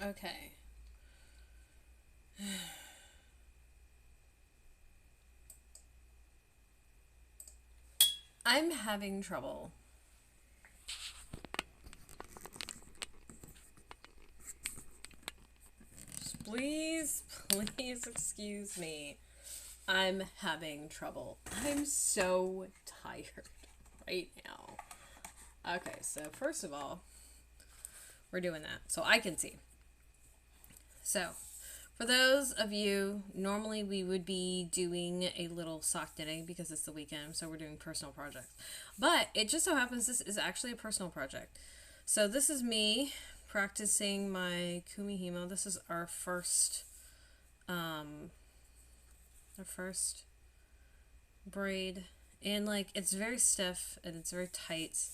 Okay. I'm having trouble. Please, please excuse me. I'm having trouble. I'm so tired right now. Okay, so first of all, we're doing that so I can see. So, for those of you, normally we would be doing a little sock knitting because it's the weekend, so we're doing personal projects. But it just so happens this is actually a personal project. So this is me practicing my kumihimo. This is our first braid, and like it's very stiff and it's very tight,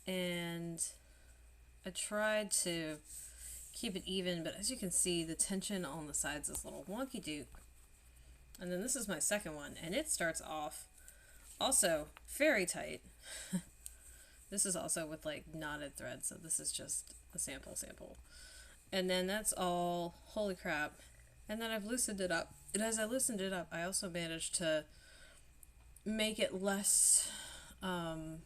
and I tried to keep it even, but as you can see, the tension on the sides is a little wonky dook. And then this is my second one, and it starts off also very tight. This is also with like knotted thread, so this is just a sample. And then that's all, holy crap. And then I've loosened it up. And as I loosened it up, I also managed to make it less bumpy,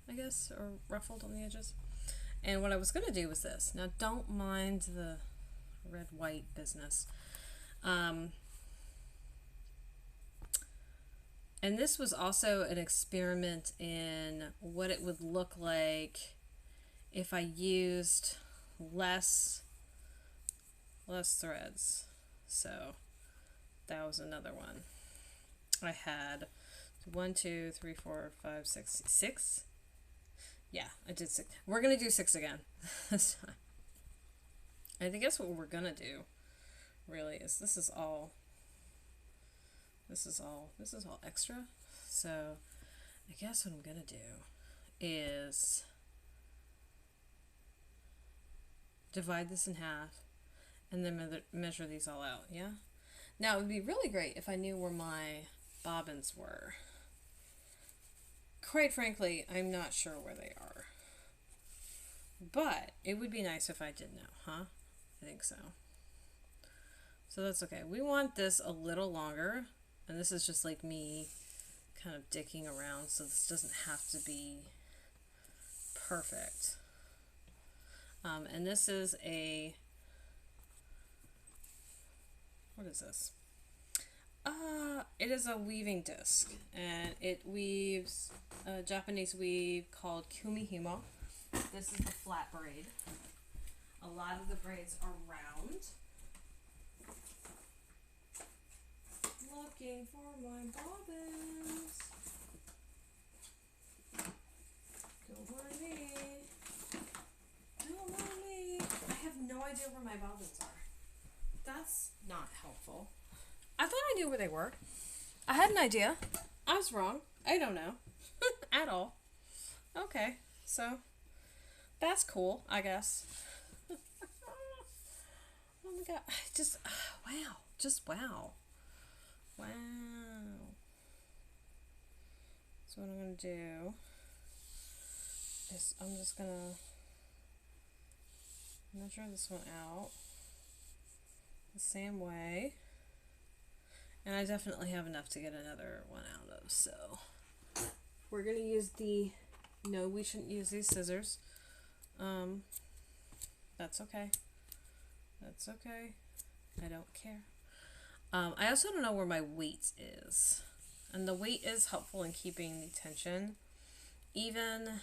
I guess, or ruffled on the edges. And what I was going to do was this. Now, don't mind the red-white business. And this was also an experiment in what it would look like if I used less threads. So that was another one. I had 1, 2, 3, 4, 5, 6, 6. Yeah, I did 6. We're gonna do 6 again this time. I think that's what we're gonna do. Really, is this is all extra. So I guess what I'm gonna do is divide this in half and then measure these all out. Yeah. Now it would be really great if I knew where my bobbins were. Quite frankly, I'm not sure where they are. But it would be nice if I did know, huh? I think so. So that's okay. We want this a little longer, and this is just like me kind of dicking around, so this doesn't have to be perfect. And this is what is this? It is a weaving disc, and it weaves a Japanese weave called kumihimo. This is the flat braid. A lot of the braids are round. Looking for my bobbins. Don't mind me. Don't mind me. I have no idea where my bobbins are. That's not helpful. I thought I knew where they were. I had an idea. I was wrong. I don't know. At all. Okay, so that's cool, I guess. Oh my god. Wow. Just wow. Wow. So what I'm going to do is I'm just going to measure this one out the same way. And I definitely have enough to get another one out of, so we're going to use no, we shouldn't use these scissors. That's okay. That's okay. I don't care. I also don't know where my weight is. And the weight is helpful in keeping the tension even,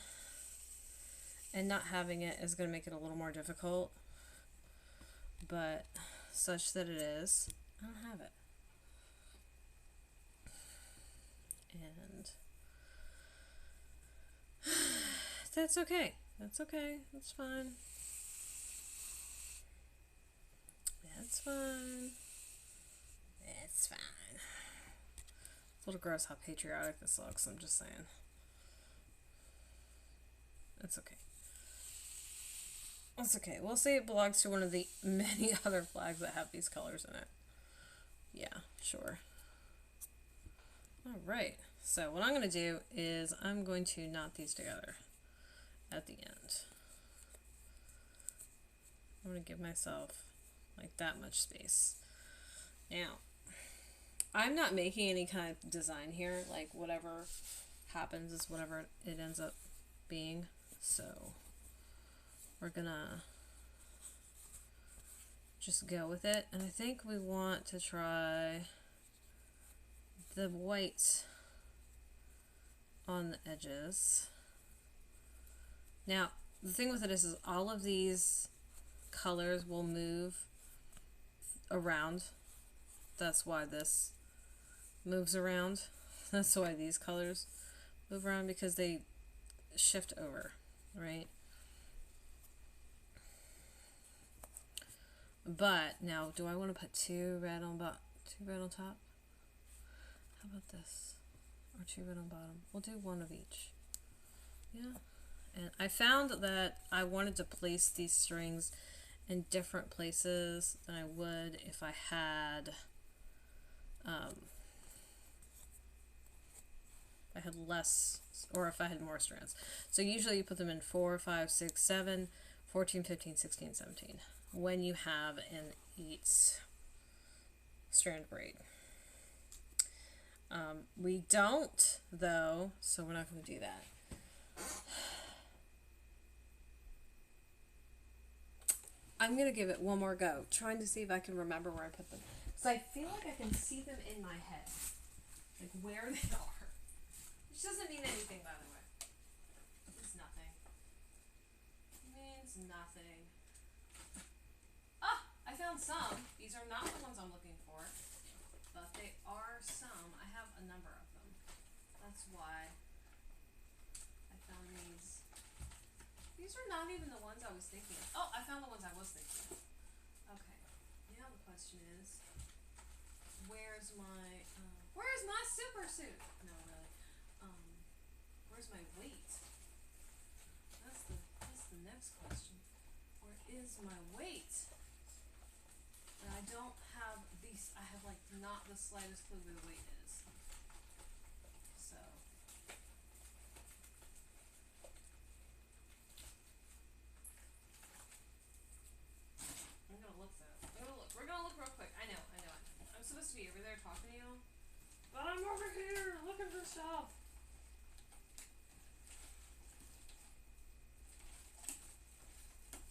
and not having it is going to make it a little more difficult. But such that it is, I don't have it. And that's okay. That's okay. That's fine. That's fine. It's fine. It's a little gross how patriotic this looks, I'm just saying. That's okay. That's okay. We'll say it belongs to one of the many other flags that have these colors in it. Yeah, sure. Alright, so what I'm going to do is I'm going to knot these together at the end. I'm going to give myself like that much space. Now, I'm not making any kind of design here. Like, whatever happens is whatever it ends up being. So, we're going to just go with it. And I think we want to try the white on the edges. Now, the thing with it is all of these colors will move around. That's why this moves around. That's why these colors move around, because they shift over, right? But now, do I want to put two red on top? How about this? Or two red on bottom? We'll do one of each. Yeah. And I found that I wanted to place these strings in different places than I would if I had less, or if I had more strands. So usually you put them in 4, 5, 6, 7, 14, 15, 16, 17 when you have an 8 strand braid. We don't, though, so we're not going to do that. I'm going to give it one more go, trying to see if I can remember where I put them. Because I feel like I can see them in my head, like where they are. Which doesn't mean anything, by the way. It's nothing. It means nothing. Ah! I found some. These are not the ones I'm looking for, but they are some. I have a number of them. That's why I found these. These are not even the ones I was thinking of. Oh, I found the ones I was thinking of. Okay. Now the question is, where's my super suit? No, really. Where's my weight? That's the next question. Where is my weight? And I don't have these. I have like not the slightest clue where the weight is. So. I'm gonna look though. We're gonna look real quick. I know. I'm supposed to be over there talking to you, but I'm over here looking for stuff.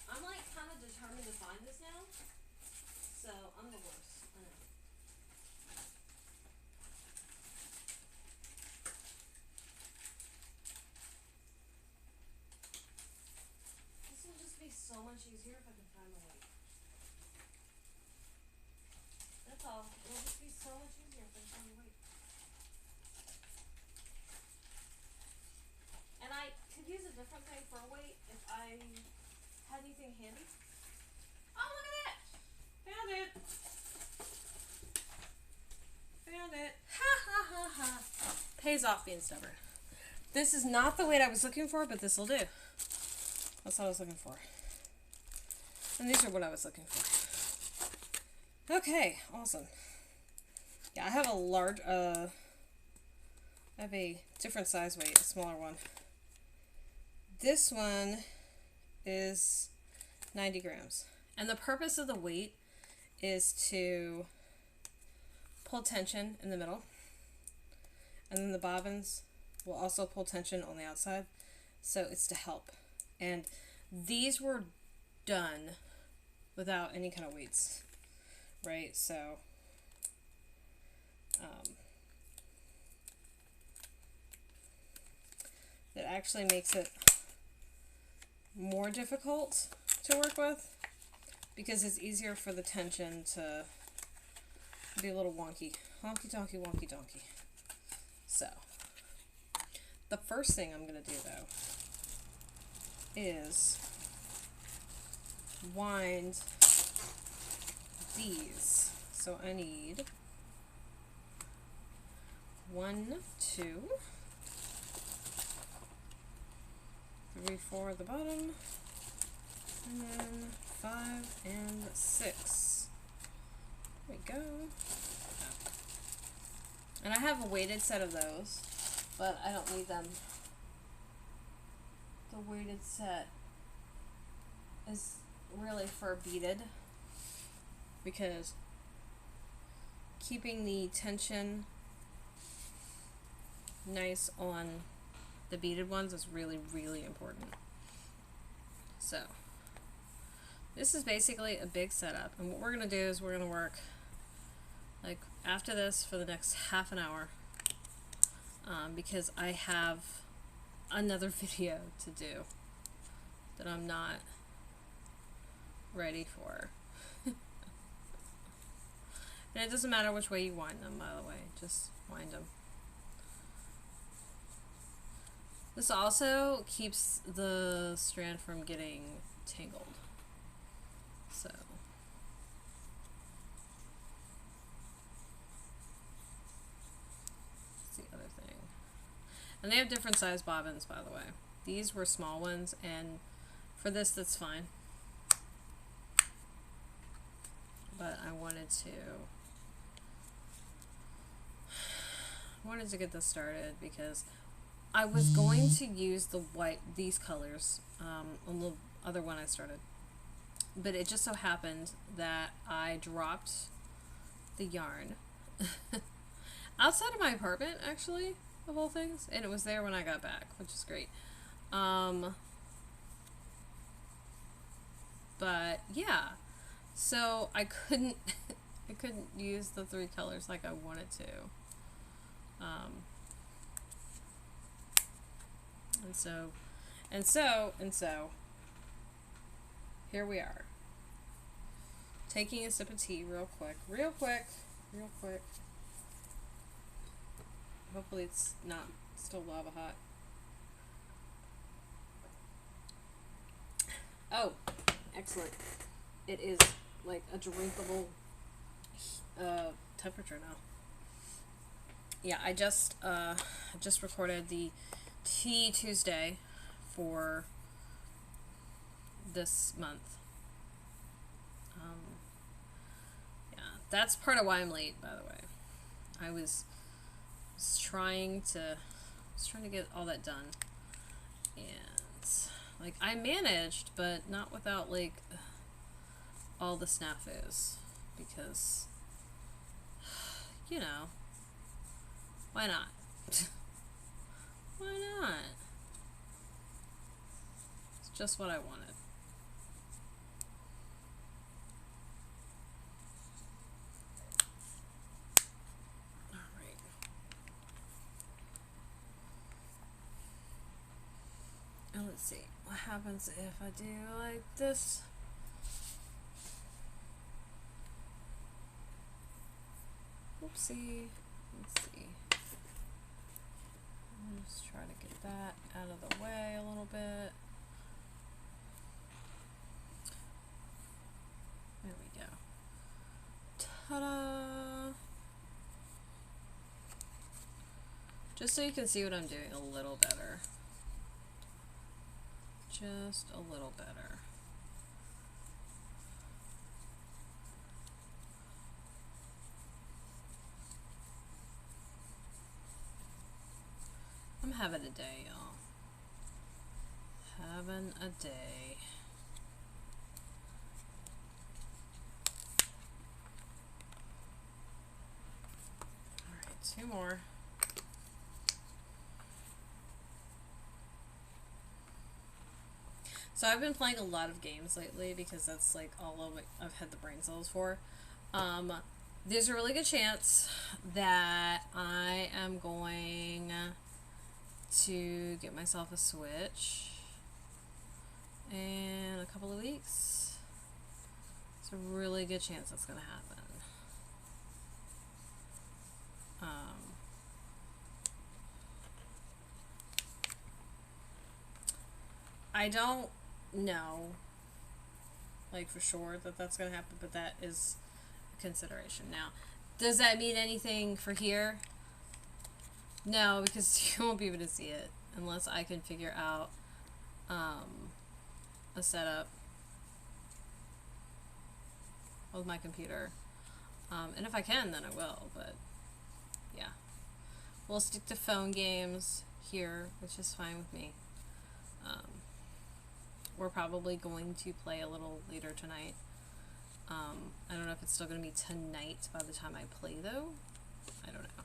I'm like kind of determined to find this now, so I'm the worst. I know. This will just be so much easier if I can find the weight. That's all. It'll just be so much easier if I can find the weight. And I could use a different thing for a weight if I had anything handy. Oh, look at that! Found it! Found it. Ha ha ha ha. Pays off being stubborn. This is not the weight I was looking for, but this will do. That's what I was looking for. And these are what I was looking for. Okay, awesome. Yeah, I have a large, I have a different size weight, a smaller one. This one is 90 grams. And the purpose of the weight is to pull tension in the middle. And then the bobbins will also pull tension on the outside. So it's to help. And these were done without any kind of weights, right? So that actually makes it more difficult to work with, because it's easier for the tension to be a little wonky. Honky tonky wonky donkey. So the first thing I'm going to do though is wind these. So I need 1, 2, 3, 4 at the bottom, and then 5 and 6. There we go. And I have a weighted set of those, but I don't need them. The weighted set is really for beaded, because keeping the tension nice on the beaded ones is really, really important. So this is basically a big setup, and what we're going to do is we're going to work like after this for the next half an hour, because I have another video to do that I'm not ready for. And it doesn't matter which way you wind them, by the way, just wind them. This also keeps the strand from getting tangled. So that's the other thing. And they have different size bobbins, by the way. These were small ones, and for this, that's fine. But I wanted to get this started because I was going to use the white, these colors, on the other one I started. But it just so happened that I dropped the yarn outside of my apartment, actually, of all things, and it was there when I got back, which is great. But yeah, so I couldn't I couldn't use the 3 colors like I wanted to. And so here we are, taking a sip of tea real quick. Hopefully it's not still lava hot. Oh, excellent. It is like a drinkable temperature now. Yeah, I just recorded the Tea Tuesday for this month. Yeah, that's part of why I'm late, by the way. I was trying to get all that done, and like I managed, but not without like all the snafus, because you know, why not? Why not? It's just what I wanted. Alright. And let's see. What happens if I do like this? Oopsie. Let's see. Just try to get that out of the way a little bit. There we go. Ta-da! Just so you can see what I'm doing a little better. Just a little better. I'm having a day, y'all. Having a day. Alright, 2 more. So I've been playing a lot of games lately because that's like all of what I've had the brain cells for. There's a really good chance that I am going to get myself a Switch in a couple of weeks. It's a really good chance that's going to happen. I don't know, like for sure that that's going to happen, but that is a consideration. Now, does that mean anything for here? No, because you won't be able to see it unless I can figure out a setup with my computer. And if I can, then I will, but yeah. We'll stick to phone games here, which is fine with me. we're probably going to play a little later tonight. I don't know if it's still going to be tonight by the time I play, though. I don't know.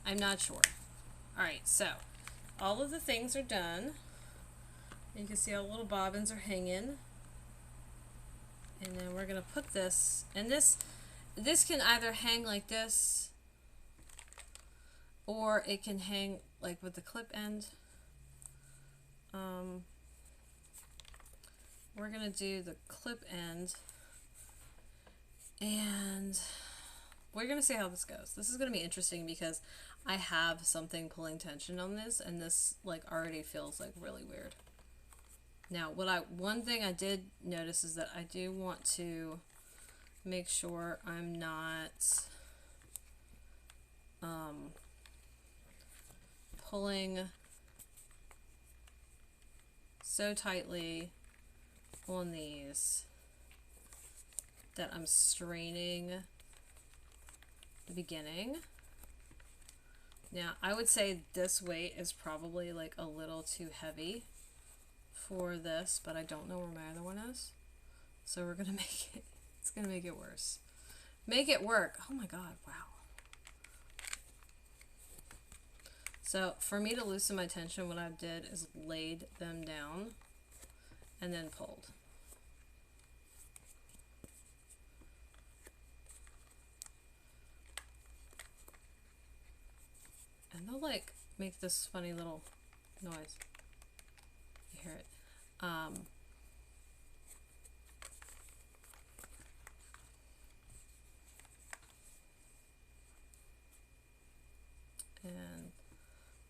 I'm not sure. Alright, so all of the things are done. You can see all the little bobbins are hanging. And then we're going to put this, and this can either hang like this, or it can hang like with the clip end. We're going to do the clip end, and we're going to see how this goes. This is going to be interesting because I have something pulling tension on this, and this like already feels like really weird. Now, one thing I did notice is that I do want to make sure I'm not pulling so tightly on these that I'm straining the beginning. Now, I would say this weight is probably like a little too heavy for this, but I don't know where my other one is. So we're gonna make it, it's gonna make it worse. Make it work. Oh my god, wow. So for me to loosen my tension, what I did is laid them down and then pulled. And they'll like make this funny little noise. You hear it. And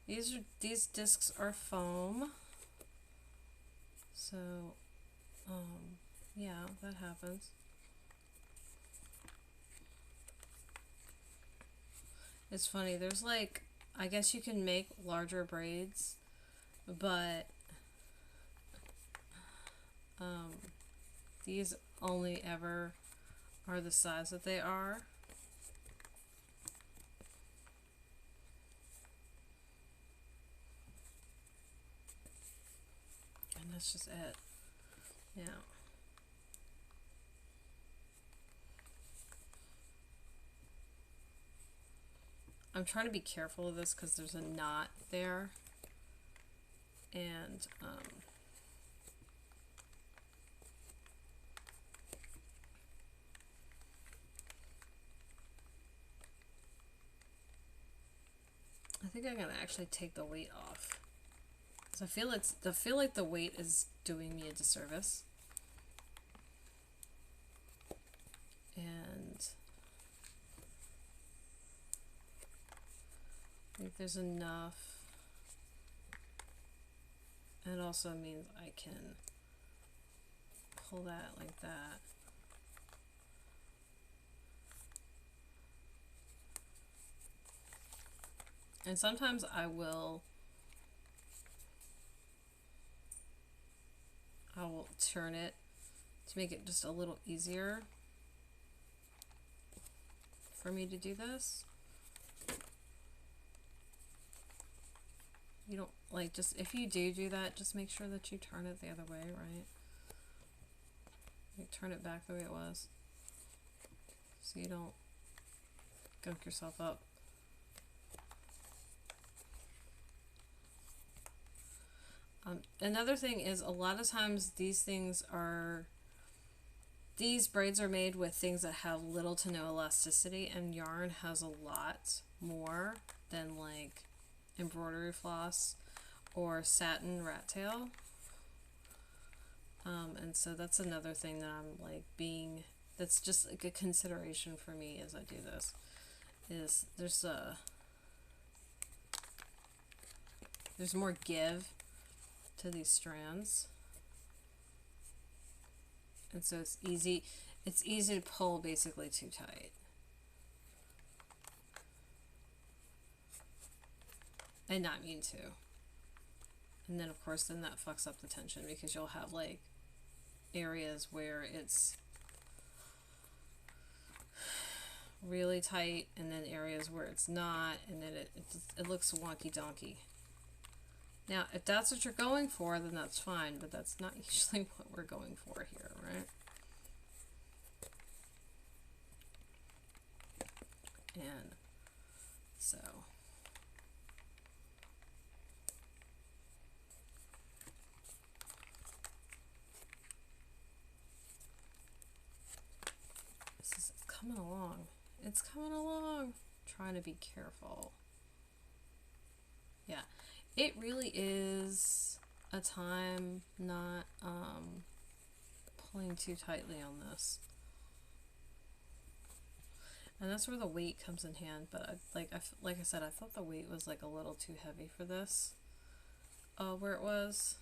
these discs are foam. So yeah, that happens. It's funny, there's like, I guess you can make larger braids, but these only ever are the size that they are. And that's just it. Yeah. I'm trying to be careful of this because there's a knot there. And I think I'm gonna actually take the weight off, because I feel like the weight is doing me a disservice. And I think there's enough. It also means I can pull that like that. And sometimes I will turn it to make it just a little easier for me to do this. You don't, like, just, if you do that, just make sure that you turn it the other way, right? Like, turn it back the way it was, so you don't gunk yourself up. Another thing is, a lot of times these braids are made with things that have little to no elasticity, and yarn has a lot more than like embroidery floss or satin rat tail. And so that's another thing that I'm like that's just like a consideration for me as I do this, is there's more give to these strands, and so it's easy to pull basically too tight, and not mean to. And then of course then that fucks up the tension, because you'll have like areas where it's really tight and then areas where it's not, and then it looks wonky donkey. Now, if that's what you're going for, then that's fine, but that's not usually what we're going for here, right? And so this is coming along. It's coming along. Trying to be careful. Yeah, it really is a time not pulling too tightly on this. And that's where the weight comes in hand, but like I said, I thought the weight was like a little too heavy for this, where it was,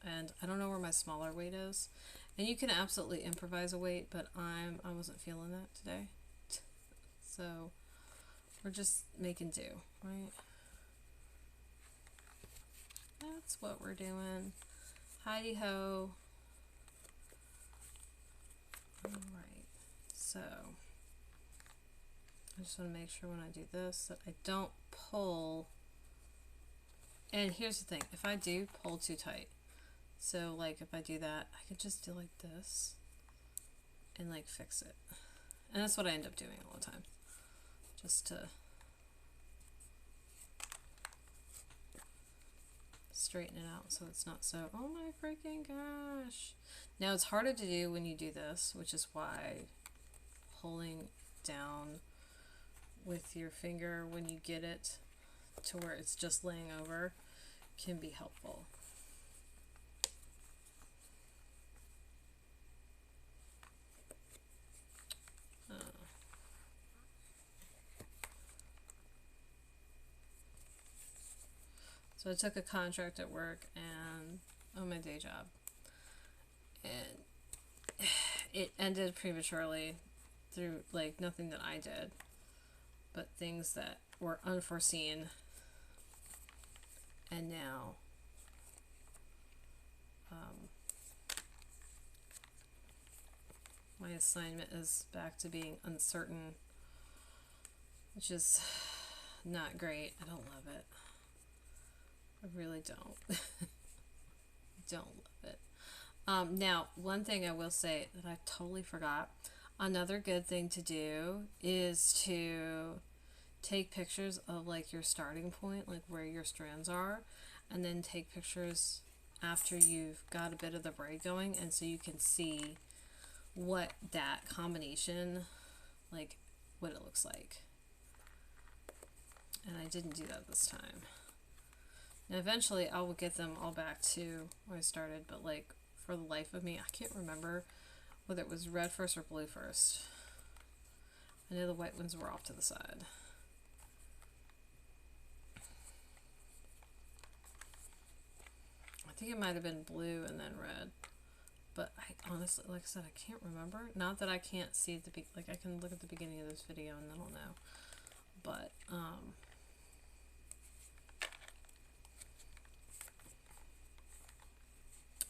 and I don't know where my smaller weight is. And you can absolutely improvise a weight, but I wasn't feeling that today, so we're just making do, right? That's what we're doing. Heidi ho. All right, so. I just want to make sure when I do this that I don't pull. And here's the thing, if I do pull too tight, so like if I do that, I could just do like this and like fix it. And that's what I end up doing all the time, just to straighten it out so it's not so, oh my freaking gosh. Now it's harder to do when you do this, which is why holding down with your finger when you get it to where it's just laying over can be helpful. So I took a contract at work and on my day job, and it ended prematurely through like nothing that I did, but things that were unforeseen. And now my assignment is back to being uncertain, which is not great. I don't love it. I really don't. Don't love it. Now, one thing I will say that I totally forgot, another good thing to do is to take pictures of like your starting point, like where your strands are, and then take pictures after you've got a bit of the braid going, and so you can see what that combination, like what it looks like. And I didn't do that this time. Now eventually I will get them all back to where I started, but like for the life of me I can't remember whether it was red first or blue first. I know the white ones were off to the side. I think it might have been blue and then red, but I honestly, like I said, I can't remember. Not that I can't see the like I can look at the beginning of this video and then I'll know, but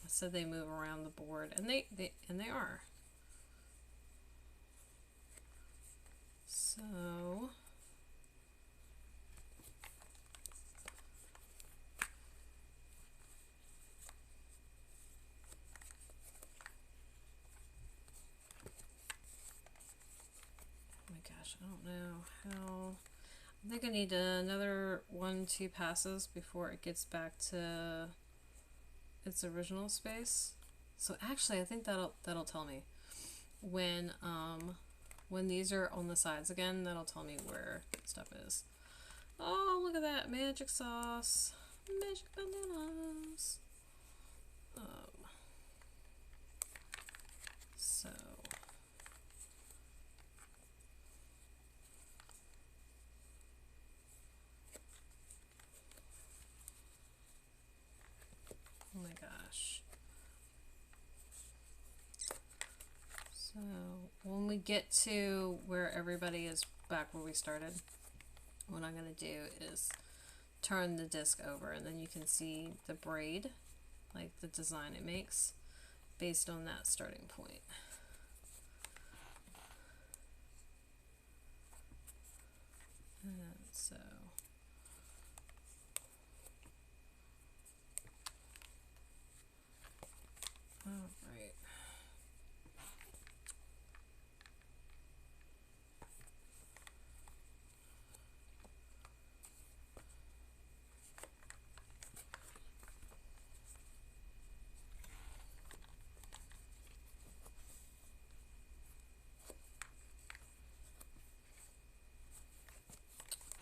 so they move around the board, and they are. So oh my gosh, I don't know how. I think I need another 1-2 passes before it gets back to its original space. So actually I think that'll tell me when these are on the sides again, that'll tell me where stuff is. Oh, look at that magic sauce, magic bananas. So oh my gosh. So when we get to where everybody is back where we started, what I'm going to do is turn the disc over, and then you can see the braid, like the design it makes based on that starting point. And so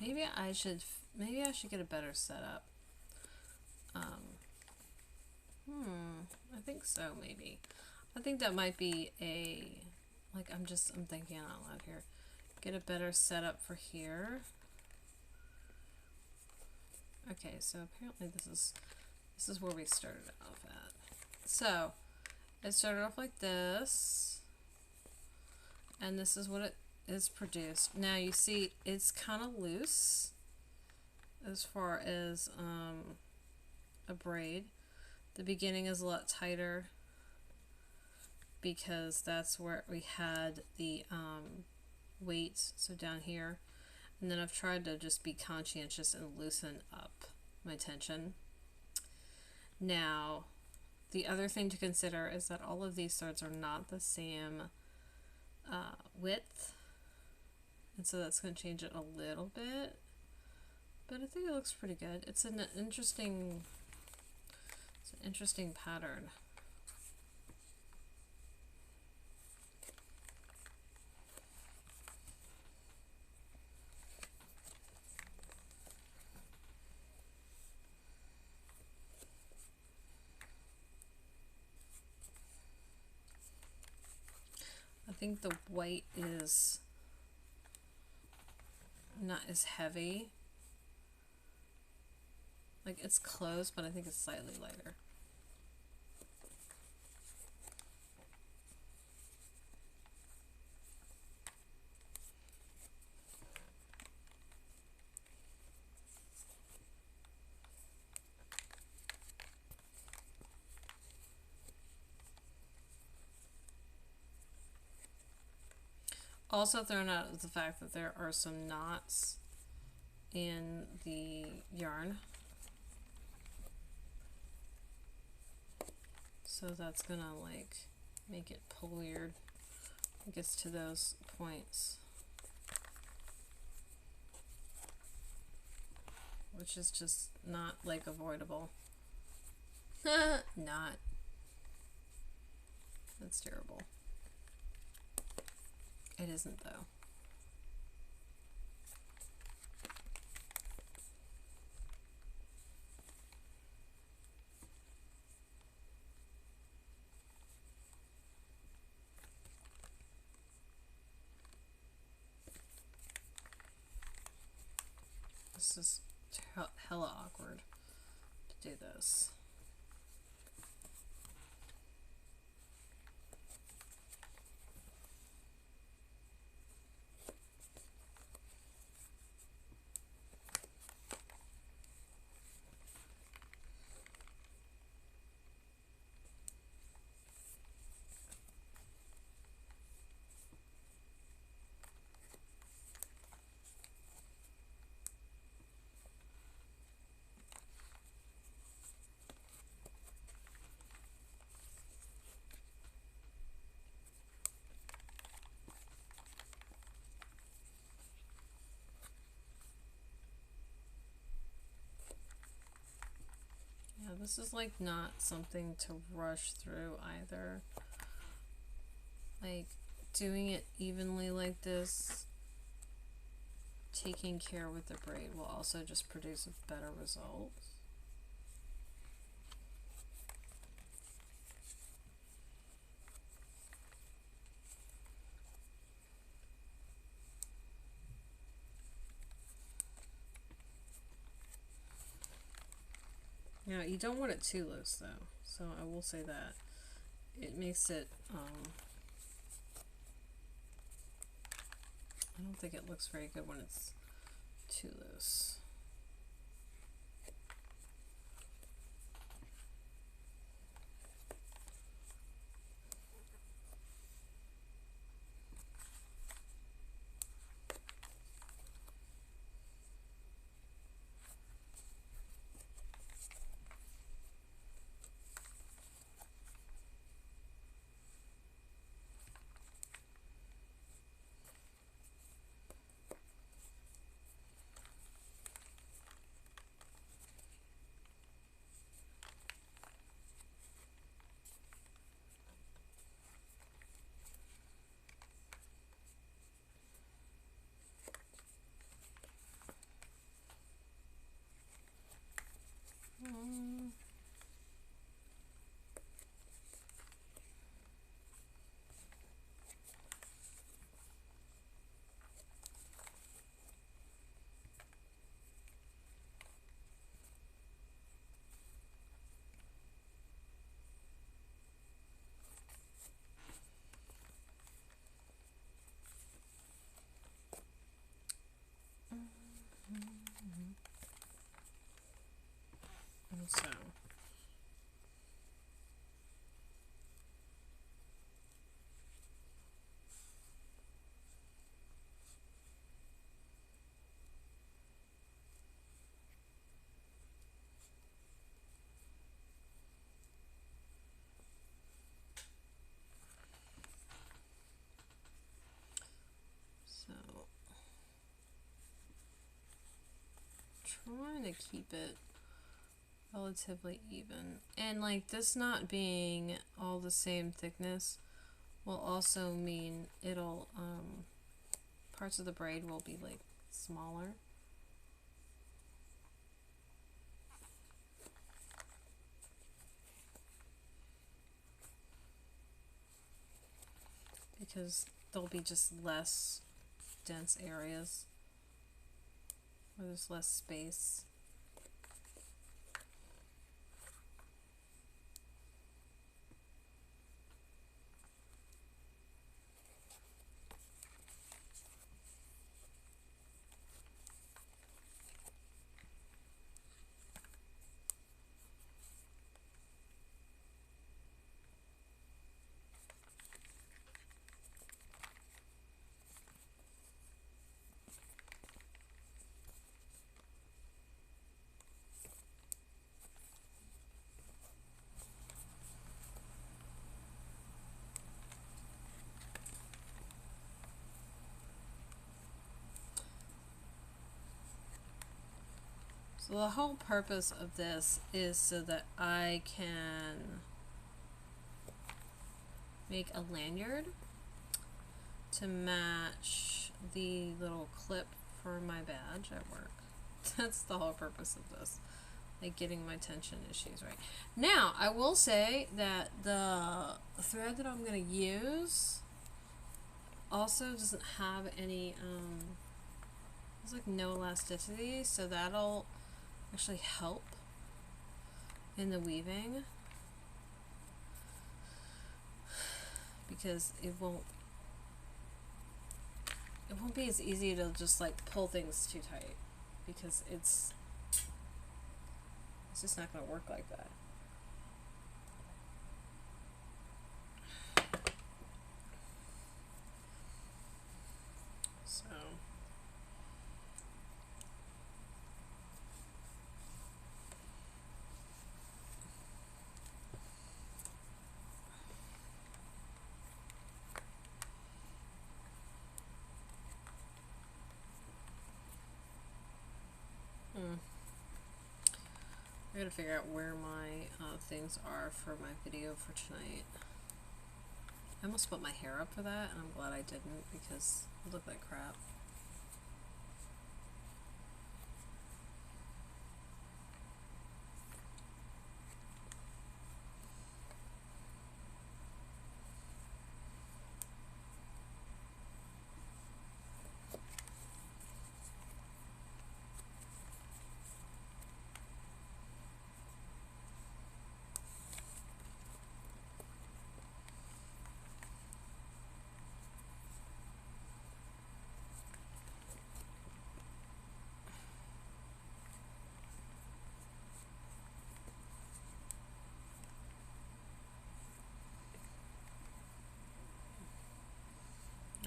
Maybe I should get a better setup. I think so, maybe. I think that might be a, like, I'm thinking out loud here. Get a better setup for here. Okay, so apparently this is where we started off at. So, it started off like this, and this is what it is produced. Now you see it's kind of loose as far as a braid. The beginning is a lot tighter because that's where we had the weights, so down here. And then I've tried to just be conscientious and loosen up my tension. Now, the other thing to consider is that all of these threads are not the same width, and so that's going to change it a little bit, but I think it looks pretty good. It's an interesting pattern. I think the white is not as heavy. Like, it's close, but I think it's slightly lighter. Also thrown out is the fact that there are some knots in the yarn. So that's gonna, like, make it pull weird. It gets to those points, which is just not, like, avoidable. Not. That's terrible. It isn't, though. This is hella awkward to do this. Yeah, this is, like, not something to rush through either. Like, doing it evenly like this, taking care with the braid will also just produce a better result. Now, you don't want it too loose, though, so I will say that. It makes it, I don't think it looks very good when it's too loose. So trying to keep it relatively even. And like this not being all the same thickness will also mean it'll parts of the braid will be like smaller. Because there'll be just less dense areas where there's less space. So the whole purpose of this is so that I can make a lanyard to match the little clip for my badge at work. That's the whole purpose of this, like getting my tension issues right. Now, I will say that the thread that I'm going to use also doesn't have any, there's like no elasticity, so that'll actually help in the weaving, because it won't be as easy to just like pull things too tight, because it's just not going to work like that. So I gotta figure out where my things are for my video for tonight. I almost put my hair up for that, and I'm glad I didn't, because it looked like crap.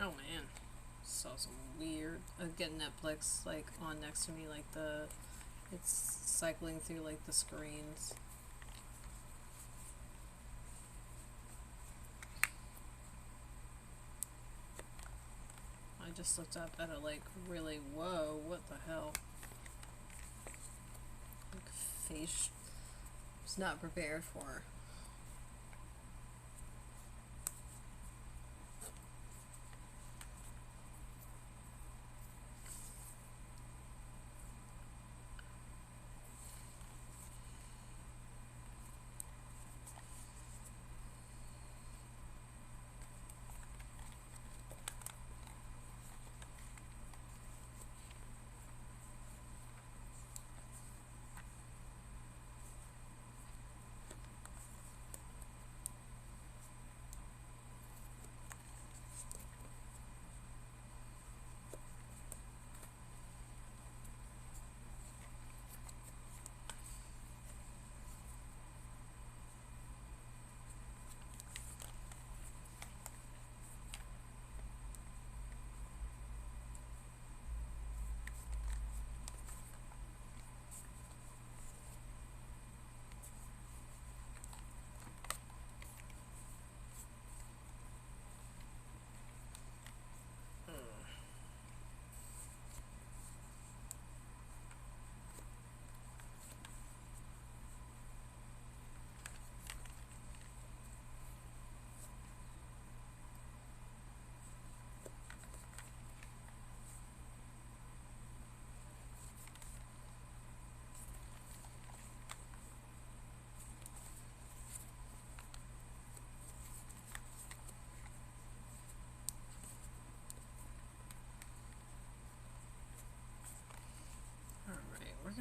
Oh man, saw some weird. Again, Netflix like on next to me, like it's cycling through like the screens. I just looked up at it like, really, whoa, what the hell? Like face, was not prepared for.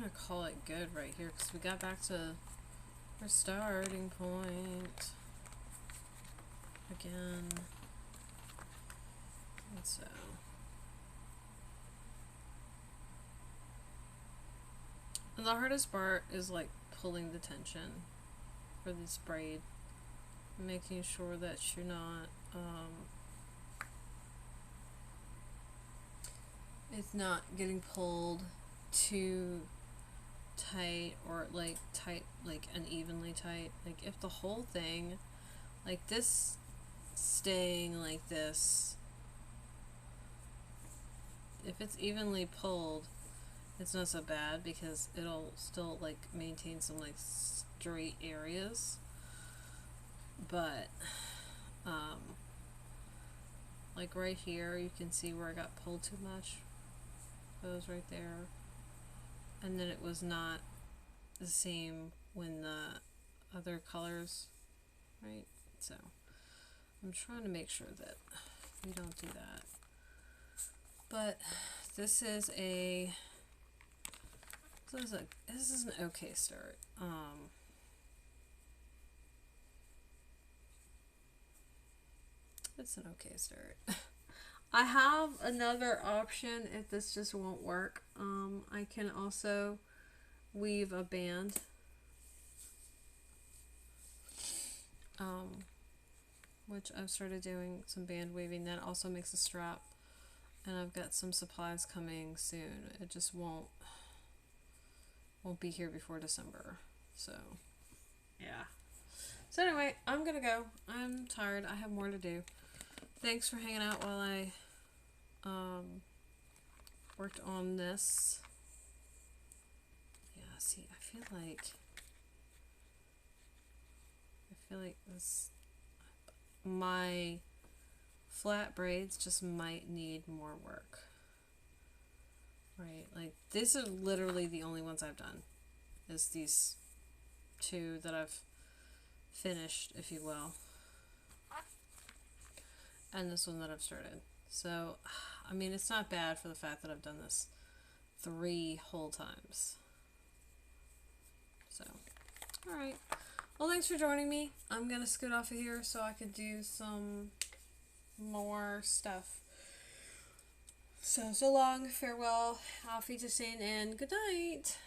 gonna call it good right here because we got back to our starting point again. And so and the hardest part is like pulling the tension for this braid, making sure that you're not it's not getting pulled too tight or like tight, like unevenly tight. Like if the whole thing, like this staying like this, if it's evenly pulled, it's not so bad because it'll still like maintain some like straight areas. But like right here you can see where I got pulled too much. Those right there. And then it was not the same when the other colors, right? So I'm trying to make sure that we don't do that. But this is an okay start. It's an okay start. I have another option if this just won't work. I can also weave a band. Which I've started doing some band weaving. That also makes a strap. And I've got some supplies coming soon. It just won't be here before December. So, yeah. So anyway, I'm gonna go. I'm tired. I have more to do. Thanks for hanging out while I worked on this. Yeah, see, I feel like this, my flat braids just might need more work. Right, like these are literally the only ones I've done, is these two that I've finished, if you will, and this one that I've started. So, I mean, it's not bad for the fact that I've done this 3 whole times. So, alright. Well, thanks for joining me. I'm gonna scoot off of here so I could do some more stuff. So long, farewell, auf Wiedersehen, and good night.